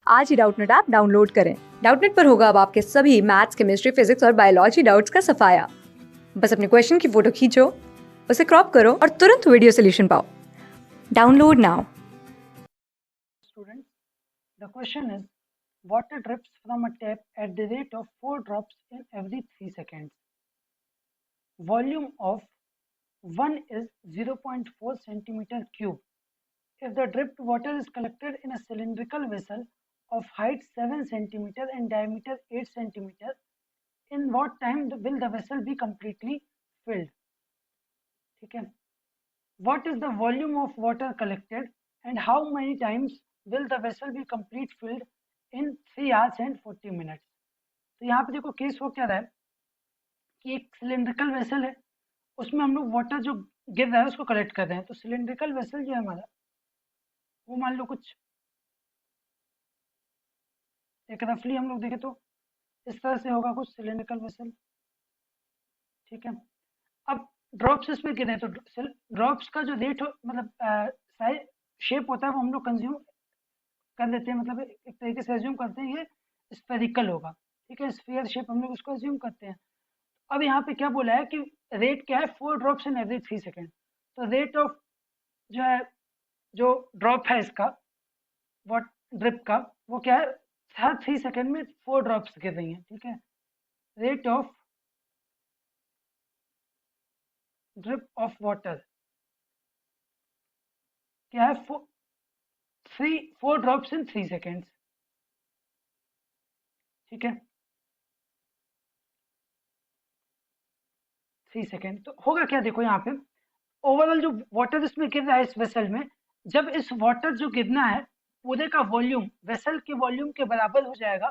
आज ही Doubtnut app download करें। Doubtnut पर होगा अब आपके सभी मैथ्स, केमिस्ट्री, फिजिक्स और बायोलॉजी डाउट्स का सफाया। बस अपने क्वेश्चन की फोटो खींचो, उसे क्रॉप करो और तुरंत वीडियो सोल्यूशन पाओ। Download now. Students, the question is, water drips from a tap at the rate of 4 drops in every 3 seconds. Volume of 1 is 0.4 centimeter cube. If the dripped water is collected in a cylindrical vessel of height 7 centimeter and diameter 8 centimeter, in what time will the vessel be completely filled? ठीक है. What is the volume of water collected and how many times will the vessel be complete filled in 3 hours and 40 minutes? तो यहाँ पे देखो case हो क्या रहा है कि एक सिलेंड्रिकल वेसल है, उसमें हम लोग वाटर जो गिर रहा है उसको कलेक्ट कर रहे हैं। तो सिलेंड्रिकल वेसल जो है हमारा, वो मान लो कुछ एक रफली हम लोग देखें तो इस तरह से होगा कुछ सिलेंड्रिकल वेसल। ठीक है, अब ड्रॉप्स इसमें गिरे तो ड्रॉप्स का जो रेट मतलब साइज शेप होता है वो हम लोग कंज्यूम कर लेते हैं, मतलब एक तरीके से एज्यूम करते हैं ये स्फेरिकल होगा। ठीक है, स्फीयर शेप हम लोग इसको एज्यूम करते हैं। अब यहाँ पे क्या बोला है कि रेट क्या है, 4 ड्रॉप्स इन एवरी 3 सेकेंड। तो रेट ऑफ जो है, जो ड्रॉप है इसका वॉट ड्रिप का, वो क्या है, हर 3 सेकेंड में 4 ड्रॉप्स गिर रही हैं। ठीक है, rate of drip of water क्या है, 4 ड्रॉप्स इन 3 सेकेंड्स। ठीक है, 3 सेकेंड। तो होगा क्या, देखो यहाँ पे ओवरऑल जो वाटर इसमें गिर रहा है इस वेसल में, जब इस वाटर जो गिरना है पूरे का वॉल्यूम वेसल के वॉल्यूम के बराबर हो जाएगा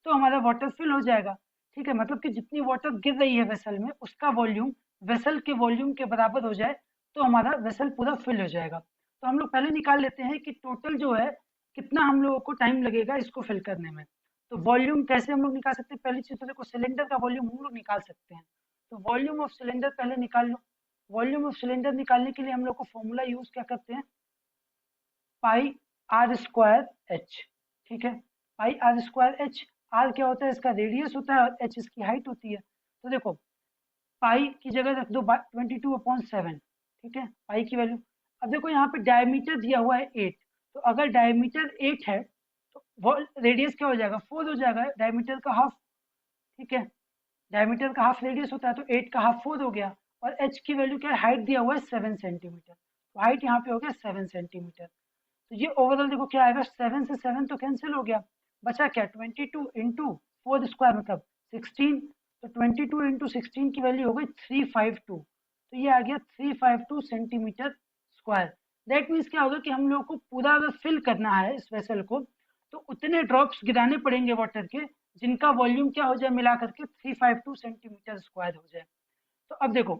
तो हमारा वाटर फिल हो जाएगा। ठीक है, मतलब कि जितनी वाटर गिर रही है वेसल में उसका वॉल्यूम वेसल के वॉल्यूम के बराबर हो जाए तो हमारा वेसल पूरा फिल हो जाएगा। तो हम लोग पहले निकाल लेते हैं कि टोटल जो है कितना हम लोगों को टाइम लगेगा इसको फिल करने में। तो वॉल्यूम कैसे हम लोग निकाल सकते हैं, पहली चीज तो देखो सिलेंडर का वॉल्यूम हम लोग निकाल सकते हैं। तो वॉल्यूम ऑफ सिलेंडर पहले निकाल लो। वॉल्यूम ऑफ सिलेंडर निकालने के लिए हम लोग को फॉर्मूला यूज क्या करते हैं, पाई आर स्क्वायर एच। ठीक है, पाई आर स्क्वायर एच, आर क्या होता है, इसका रेडियस होता है और एच इसकी हाइट होती है। तो देखो पाई की जगह रख दो 22/7। ठीक है, पाई की वैल्यू। अब देखो यहाँ पे डायमीटर दिया हुआ है 8, तो अगर डायमीटर 8 है तो रेडियस क्या हो जाएगा, 4 हो जाएगा, डायमीटर का हाफ। ठीक है, डायमीटर का हाफ रेडियस होता है तो 8 का हाफ 4 हो गया। और एच की वैल्यू क्या है, हाइट दिया हुआ है 7 सेंटीमीटर, तो हाइट यहाँ पे हो गया 7 सेंटीमीटर। तो ये ओवरऑल देखो क्या आएगा, 7 से 7 तो कैंसिल हो गया, बचा क्या 22 इंटू 4 स्क्वायर मतलब 16। तो 22 इंटू 16 की वैल्यू हो गई 352, तो ये आ गया 352 सेंटीमीटर स्क्वायर। दैट मीन्स क्या होगा कि हम लोग को पूरा अगर फिल करना है इस वेसल को तो उतने ड्रॉप्स गिराने पड़ेंगे वाटर के जिनका वॉल्यूम क्या हो जाए मिला करके 352 सेंटीमीटर स्क्वायर हो जाए। तो अब देखो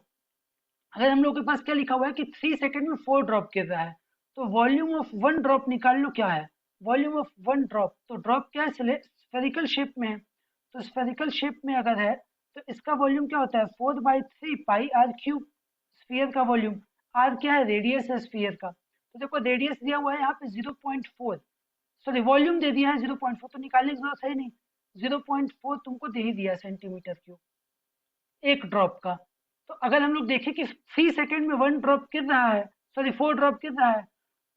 अगर हम लोग के पास क्या लिखा हुआ है कि 3 सेकेंड में 4 ड्रॉप गिर रहा है, तो वॉल्यूम ऑफ 1 ड्रॉप निकाल लो क्या है, वॉल्यूम ऑफ 1 ड्रॉप। तो ड्रॉप क्या है, स्फेरिकल शेप में है, तो स्फेरिकल शेप में अगर है तो इसका वॉल्यूम क्या होता है 4/3 पाई आर क्यूब। स्फीयर का वॉल्यूम, आर क्या है, रेडियस है स्फीयर का। तो देखो रेडियस दिया हुआ है यहाँ पे 0.4, सॉरी वॉल्यूम दे दिया है 0.4, तो निकालने की जरूरत है नहीं, 0.4 तुमको दे ही दिया सेंटीमीटर क्यूब एक ड्रॉप का। तो अगर हम लोग देखें कि 3 सेकेंड में 1 ड्रॉप गिर रहा है, सॉरी 4 ड्रॉप गिर रहा है,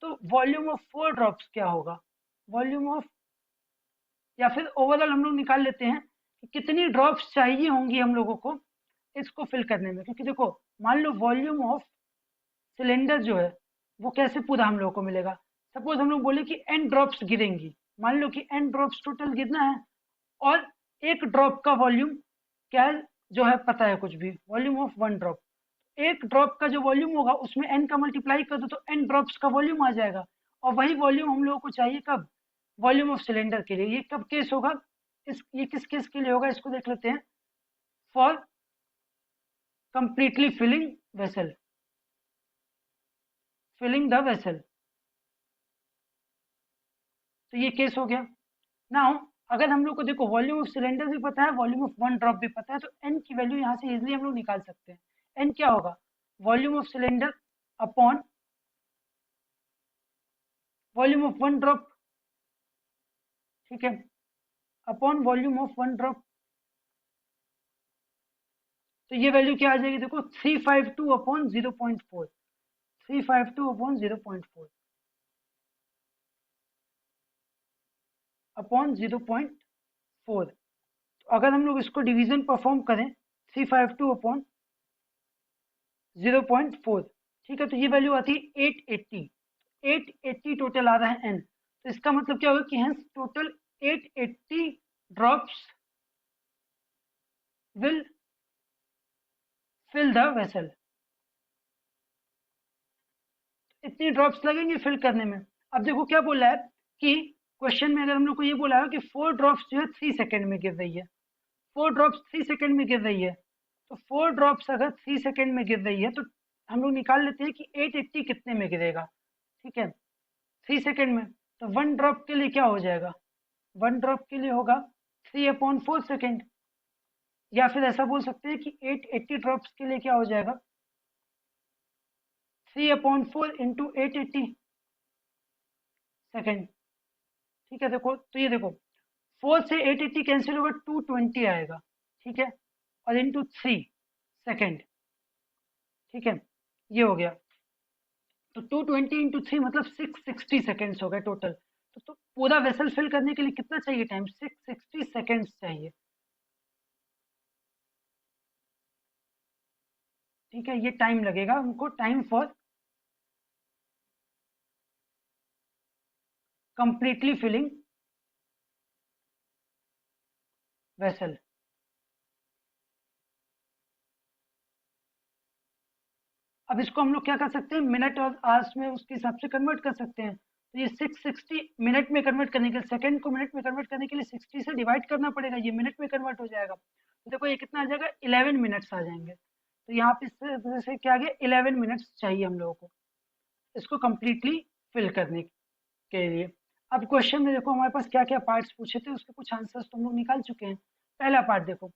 तो वॉल्यूम ऑफ 4 ड्रॉप्स क्या होगा, वॉल्यूम ऑफ, या फिर ओवरऑल हम लोग निकाल लेते हैं कि कितनी ड्रॉप्स चाहिए होंगी हम लोगों को इसको फिल करने में। क्योंकि देखो मान लो वॉल्यूम ऑफ सिलेंडर जो है वो कैसे पूरा हम लोगों को मिलेगा, सपोज हम लोग बोले कि n ड्रॉप्स गिरेंगी, मान लो कि n ड्रॉप्स टोटल गिरना है और एक ड्रॉप का वॉल्यूम क्या है जो है पता है कुछ भी, वॉल्यूम ऑफ 1 ड्रॉप। एक ड्रॉप का जो वॉल्यूम होगा उसमें n का मल्टीप्लाई कर दो तो n ड्रॉप्स का वॉल्यूम आ जाएगा। और वही वॉल्यूम हम लोगों को चाहिए कब, वॉल्यूम ऑफ सिलेंडर के लिए। ये कब केस होगा, ये किस केस के लिए होगा इसको देख लेते हैं, for completely filling vessel, filling the vessel. तो ये केस हो गया। नाउ अगर हम लोग को देखो वॉल्यूम ऑफ सिलेंडर भी पता है, वॉल्यूम ऑफ 1 ड्रॉप भी पता है, तो n की वैल्यू यहाँ से इजिली हम लोग निकाल सकते हैं। n क्या होगा, volume of cylinder upon volume of 1 drop. ठीक है, अपॉन वॉल्यूम ऑफ 1 ड्रॉप। तो ये वैल्यू क्या आ जाएगी, देखो 352 अपॉन 0.4, 352 अपॉन 0.4 अपॉन 0.4। तो अगर हम लोग इसको डिवीजन परफॉर्म करें 352 अपॉन 0.4, ठीक है, तो ये वैल्यू आती है 880। 880 टोटल आ रहा है एन, तो इसका मतलब क्या होगा कि hence total 880 drops will fill the vessel. इतनी ड्रॉप्स लगेंगे फिल करने में। अब देखो क्या बोला है कि क्वेश्चन में अगर हम लोग को ये बोला है कि 4 ड्रॉप्स जो है 3 सेकेंड में गिर रही है, 4 ड्रॉप्स 3 सेकेंड में गिर रही है, तो 4 ड्रॉप्स अगर 3 सेकेंड में गिर रही है तो हम लोग निकाल लेते हैं कि 880 कितने में गिरेगा, ठीक है, 3 सेकेंड में। तो 1 ड्रॉप के लिए क्या हो जाएगा, 1 ड्रॉप के लिए होगा 3/4 सेकेंड, या फिर ऐसा बोल सकते हैं कि 880 ड्रॉप्स के लिए क्या हो जाएगा, 3/4 इंटू 880 सेकेंड। ठीक है, देखो तो ये देखो 4 से 880 कैंसिल होगा, 220 आएगा, ठीक है, और इंटू 3 सेकेंड, ठीक है, ये हो गया। तो 220 इंटू 3 मतलब 660 सेकेंड्स हो गए टोटल। तो पूरा वेसल फिल करने के लिए कितना चाहिए टाइम, 660 सेकेंड्स चाहिए, ठीक है, ये टाइम लगेगा हमको, time for completely filling vessel. अब इसको हम लोग क्या कर सकते हैं, मिनट और आवर्स में उसके हिसाब से कन्वर्ट कर सकते हैं। तो ये 660 मिनट में कन्वर्ट करने के लिए, सेकंड को मिनट में कन्वर्ट करने के लिए 60 से डिवाइड करना पड़ेगा, ये मिनट में कन्वर्ट हो जाएगा। तो देखो ये कितना आ जाएगा, 11 मिनट्स आ जाएंगे। तो यहाँ पे से क्या आ गया, 11 मिनट्स चाहिए हम लोगों को इसको कंप्लीटली फिल करने के लिए। अब क्वेश्चन में देखो हमारे पास क्या क्या पार्ट्स पूछे थे, उसके कुछ आंसर्स तो हम लोग निकाल चुके हैं। पहला पार्ट देखो,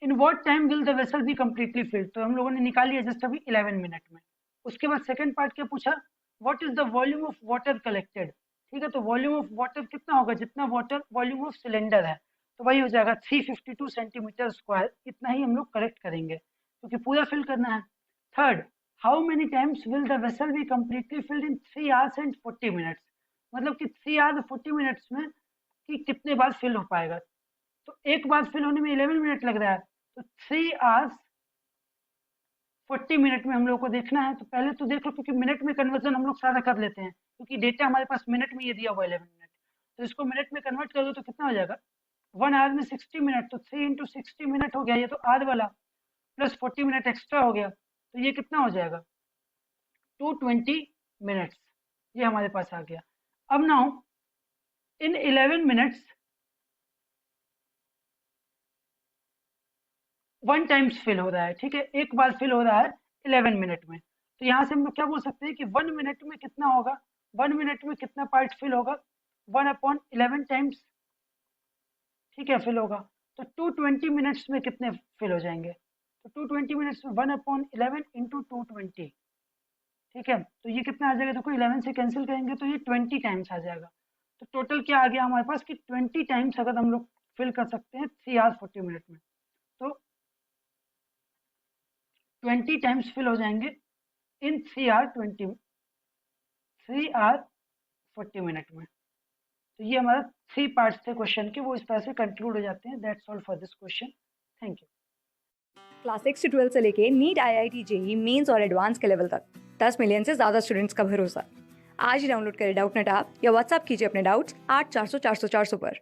in what time will the vessel be completely filled, तो हम लोगों ने निकाल लिया जस्ट अभी 11 मिनट में। उसके बाद सेकंड पार्ट क्या पूछा, what is the volume of water collected, ठीक है, तो वॉल्यूम ऑफ वाटर कितना होगा, जितना वाटर वॉल्यूम ऑफ सिलेंडर है, तो वही हो जाएगा 352 सेंटीमीटर स्क्वायर, इतना ही हम लोग कलेक्ट करेंगे क्योंकि पूरा फिल करना है। Third, how many times will the vessel be completely filled in 3 hours and 40 minutes, मतलब कि 3 आवर्स 40 मिनट्स में कि कितने बार फिल हो पाएगा। तो एक बार फिल होने में 11 मिनट लग रहा है, तो 3 आवर्स 40 मिनट में हम लोग को देखना है। तो पहले तो देख लो, क्योंकि मिनट में कन्वर्जन हम लोग सारा कर लेते हैं क्योंकि डेटा हमारे पास मिनट में ये दिया हुआ 11 मिनट, तो इसको मिनट में कन्वर्ट कर दो तो कितना हो जाएगा, 1 आवर में 60 मिनट, तो 3 इंटू 60 मिनट हो गया, ये तो आध वाला, प्लस 40 मिनट एक्स्ट्रा हो गया, तो ये कितना हो जाएगा, 220 मिनट्स, ये हमारे पास आ गया। अब now in 11 minutes 1 times fill हो रहा है, ठीक है, एक बार फिल हो रहा है 11 मिनट में। तो यहाँ से हम लोग क्या बोल सकते हैं कि 1 मिनट में कितना होगा, 1 मिनट में कितना पार्ट फिल होगा, 1/11 टाइम्स, ठीक है, फिल होगा। तो 220 मिनट्स में कितने फिल हो जाएंगे, तो 220 मिनट्स में 1/11 इंटू 220, ठीक है, तो ये कितना आ जाएगा, देखो 11 से कैंसिल करेंगे तो ये 20 टाइम्स आ जाएगा। तो टोटल क्या आ गया हमारे पास कि 20 टाइम्स अगर हम लोग फिल कर सकते हैं 3 आवर्स 40 मिनट में, तो 20 टाइम्स फिल हो जाएंगे इन 3 आवर 40 मिनट में। तो ये हमारा 3 पार्ट्स थे क्वेश्चन के, वो इस तरह से कंक्लूड हो जाते हैं। That's all for this question, thank you. Class 6 से 12 से लेके नीट, IIT, जेई मेंस और एडवांस के लेवल तक 10 मिलियन से ज़्यादा स्टूडेंट्स का भरोसा। आज ही डाउनलोड करें डाउटनेट ऐप या व्हाट्सएप कीजिए अपने डाउट्स 8400 400 400 पर।